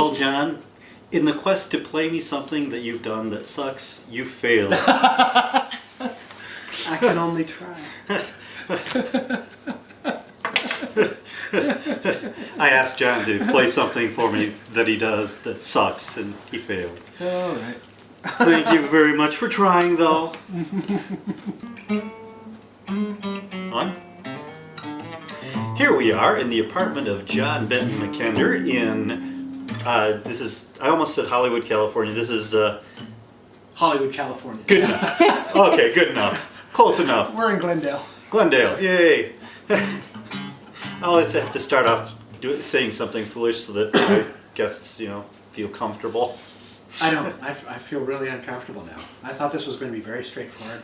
Well, John, in the quest to play me something that you've done that sucks, you failed. I can only try. I asked John to play something for me that he does that sucks, and he failed. All right. Thank you very much for trying, though. On. Here we are in the apartment of Jon Benton MacKinder in, I almost said Hollywood, California. This is, Hollywood, California. good enough. Okay, good enough. Close enough. We're in Glendale. Glendale, yay. I always have to start off saying something foolish so that my guests, feel comfortable. I don't. I feel really uncomfortable now. I thought this was going to be very straightforward.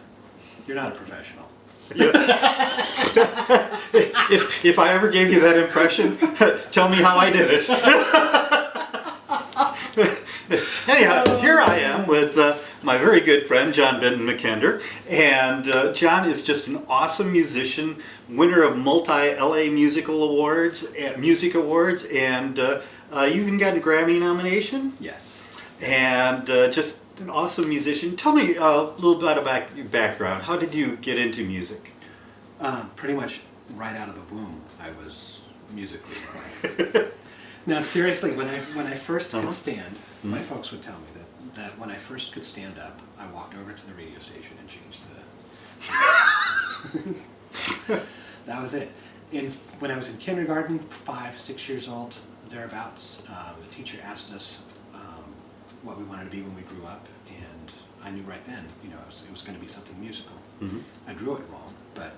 You're not a professional. Yes. if I ever gave you that impression, tell me how I did it. Anyhow, here I am with my very good friend Jon Benton MacKinder, and John is just an awesome musician, winner of multi-LA music awards, and you even got a Grammy nomination. Yes. And just an awesome musician. Tell me a little bit about your background. How did you get into music? Pretty much right out of the womb, I was musically inclined. Now, seriously, when I first could stand, my folks would tell me that when I first could stand up, I walked over to the radio station and changed the... That was it. When I was in kindergarten, 5, 6 years old, thereabouts, the teacher asked us what we wanted to be when we grew up, and I knew right then, it was going to be something musical. Mm-hmm. I drew it wrong, but,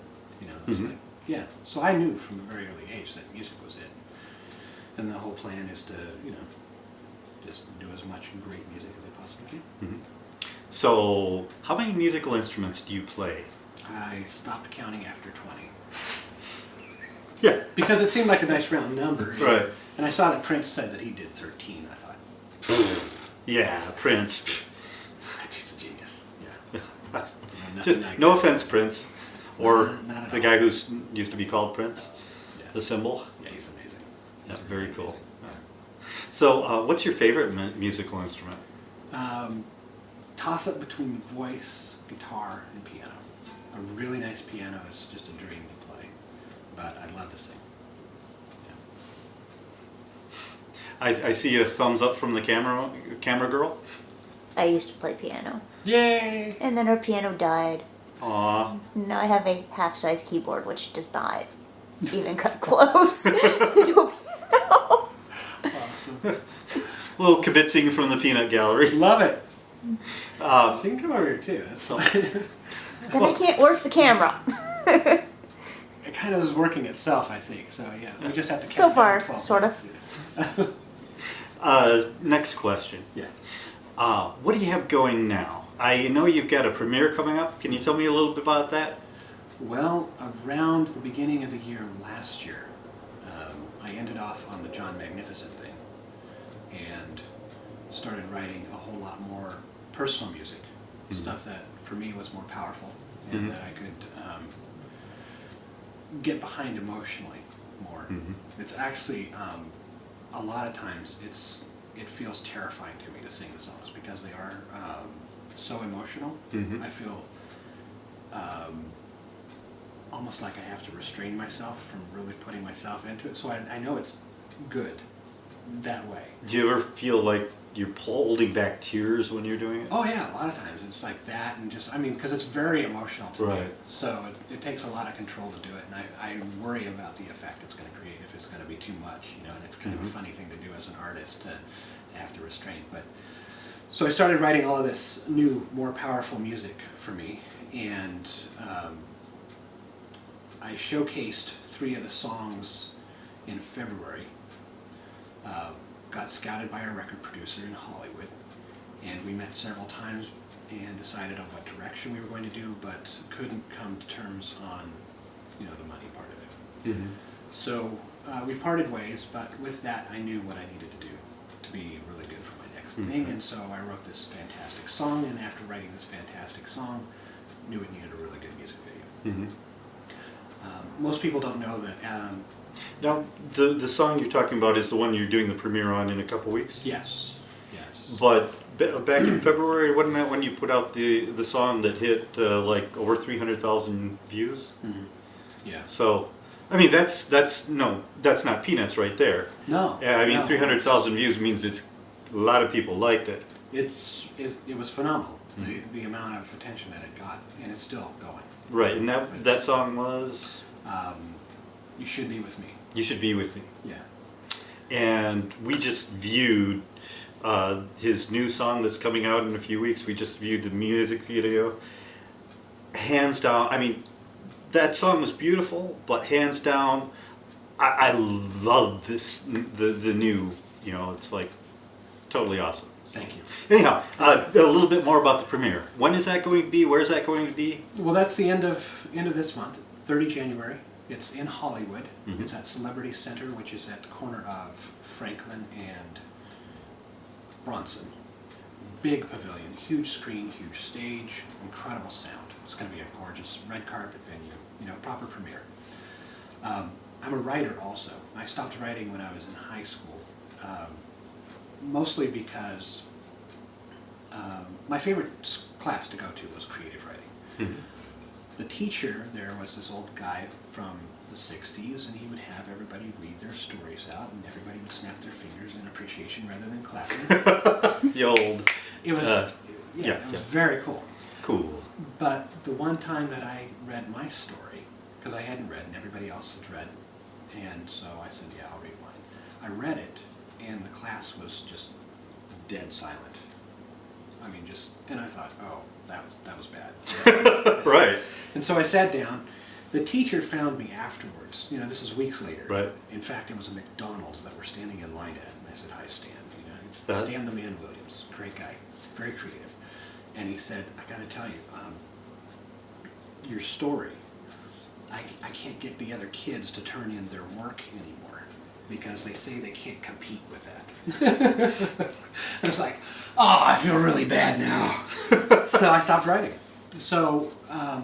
it's like, yeah. So I knew from a very early age that music was it. And the whole plan is to, just do as much great music as I possibly can. Mm-hmm. So, how many musical instruments do you play? I stopped counting after 20. Yeah. Because it seemed like a nice round number. Right. And I saw that Prince said that he did 13. I thought, yeah, Prince. that dude's a genius. Yeah. Just like no that. offense, Prince, or Not at the all. guy who used to be called Prince, Yeah. the symbol. Yeah, he's amazing. Yeah, He's very really cool. amazing. Yeah. So, what's your favorite musical instrument? Toss up between voice, guitar, and piano. A really nice piano is just a dream to play, but I'd love to sing. I see a thumbs up from the camera girl. I used to play piano. Yay! And then her piano died. Aw. Now I have a half-size keyboard, which does not even come close to a piano. Awesome. A little kibitzing from the peanut gallery. Love it. She can come over here too, that's fine. Then I can't work the camera. It kind of is working itself, I think, so yeah, we just have to count So down far, 12 sort of. minutes. Next question. Yeah. What do you have going now? I know you've got a premiere coming up. Can you tell me a little bit about that? Well, around the beginning of the year last year, I ended off on the John Magnificent thing and started writing a whole lot more personal music, stuff that for me was more powerful and that I could get behind emotionally more. It's actually, a lot of times it feels terrifying to me to sing the songs because they are so emotional. I feel almost like I have to restrain myself from really putting myself into it. So I know it's good that way. Do you ever feel like you're holding back tears when you're doing it? Oh yeah, a lot of times it's like that, and just because it's very emotional to me. Right. So it takes a lot of control to do it, and I worry about the effect it's going to create if it's going to be too much, and it's kind of a funny thing to do as an artist to have to restrain. But so I started writing all of this new, more powerful music for me, and I showcased 3 of the songs in February. Got scouted by our record producer in Hollywood, and we met several times and decided on what direction we were going to do, but couldn't come to terms on, the money part of it. So we parted ways, but with that I knew what I needed to do to be really good for my next thing, and so I wrote this fantastic song, and after writing this fantastic song, knew it needed a really good music video. Most people don't know that Now, the song you're talking about is the one you're doing the premiere on in a couple weeks? Yes, yes. But back in February, wasn't that when you put out the song that hit like over 300,000 views? Mm-hmm. Yeah. So, I mean, that's not peanuts right there. No. I mean, no. 300,000 views means a lot of people liked it. It was phenomenal, the amount of attention that it got, and it's still going. Right, and that song was? You Should Be With Me. You Should Be With Me. Yeah. And we just viewed his new song that's coming out in a few weeks. We just viewed the music video. Hands down, I mean, that song was beautiful, but hands down, I love the new, it's like totally awesome. Thank you. Anyhow, a little bit more about the premiere. When is that going to be? Where is that going to be? Well, that's the end of this month, 30 January. It's in Hollywood. Mm-hmm. It's at Celebrity Center, which is at the corner of Franklin and Bronson. Big pavilion, huge screen, huge stage, incredible sound. It's going to be a gorgeous red carpet venue, proper premiere. I'm a writer also. I stopped writing when I was in high school, mostly because my favorite class to go to was creative writing. Mm-hmm. The teacher there was this old guy from the 60s, and he would have everybody read their stories out, and everybody would snap their fingers in appreciation rather than clapping. The old... It was, it was very cool. Cool. But the one time that I read my story, because I hadn't read and everybody else had read, and so I said, yeah, I'll read mine. I read it, and the class was just dead silent. I mean, and I thought, oh, that was bad. Right. And so I sat down. The teacher found me afterwards. This is weeks later. Right. In fact, it was a McDonald's that we're standing in line at, and I said, hi, Stan. It's Stan the Man Williams, great guy, very creative. And he said, I got to tell you, your story, I can't get the other kids to turn in their work anymore because they say they can't compete with that. I was like, oh, I feel really bad now. So I stopped writing. So,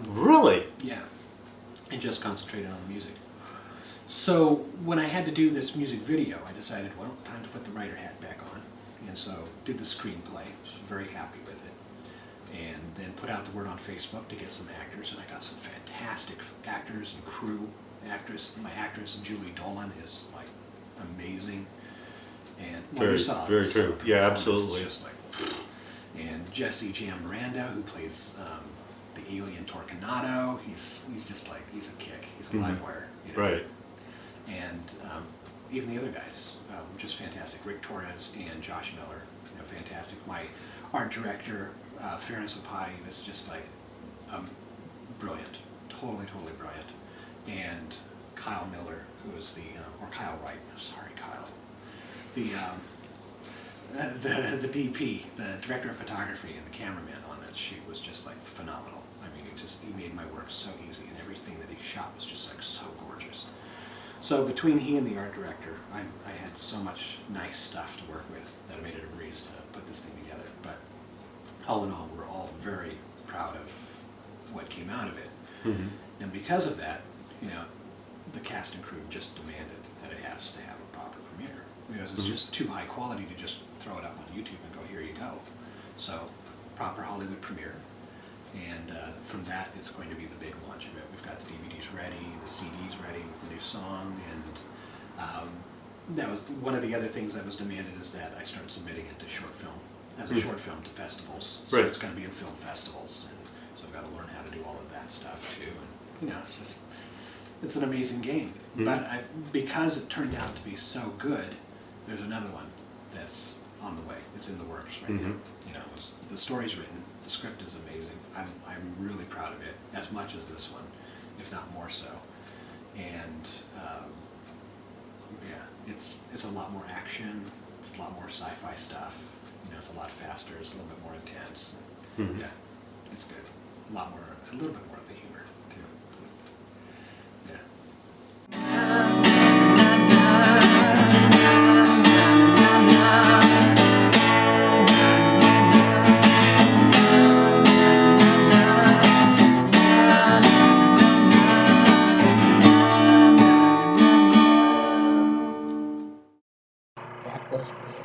Really? yeah, and just concentrated on the music. So when I had to do this music video, I decided, well, time to put the writer hat back on. And so did the screenplay, was very happy with it. And then put out the word on Facebook to get some actors, and I got some fantastic actors and crew. My actress, Julie Dolan, is like amazing. And Very, very true. Yeah, absolutely. Just like, and Jesse Jam Miranda, who plays the alien Torquemado, he's just like, he's a kick. He's a live wire. Right. And even the other guys, just fantastic. Rick Torres and Josh Miller, fantastic. My art director, Farron Zapati, is just like brilliant, totally brilliant. And Kyle Miller, who is or Kyle Wright, sorry Kyle, the DP, the director of photography, and the cameraman on that shoot was just like phenomenal. I mean, he made my work so easy, and everything that he shot was just like so gorgeous. So between he and the art director, I had so much nice stuff to work with that it made it a breeze to put this thing together. But all in all, we're all very proud of what came out of it. Mm-hmm. And because of that, the cast and crew just demanded that it has to have a proper premiere, because it's just too high quality to just throw it up on YouTube and go, here you go. So, proper Hollywood premiere. And from that, it's going to be the big launch of it. We've got the DVDs ready, the CDs ready with the new song, and that was one of the other things that was demanded, is that I start submitting it to short film, as a short film to festivals. So Right. it's going to be in film festivals, and so I've got to learn how to do all of that stuff too. And it's an amazing game. But because it turned out to be so good, there's another one that's on the way. It's in the works right now. The story's written, the script is amazing. I'm really proud of it, as much as this one, if not more so. And it's a lot more action. It's a lot more sci-fi stuff. It's a lot faster. It's a little bit more intense. Yeah, it's good. A little bit more of the humor too. Yeah. cosplay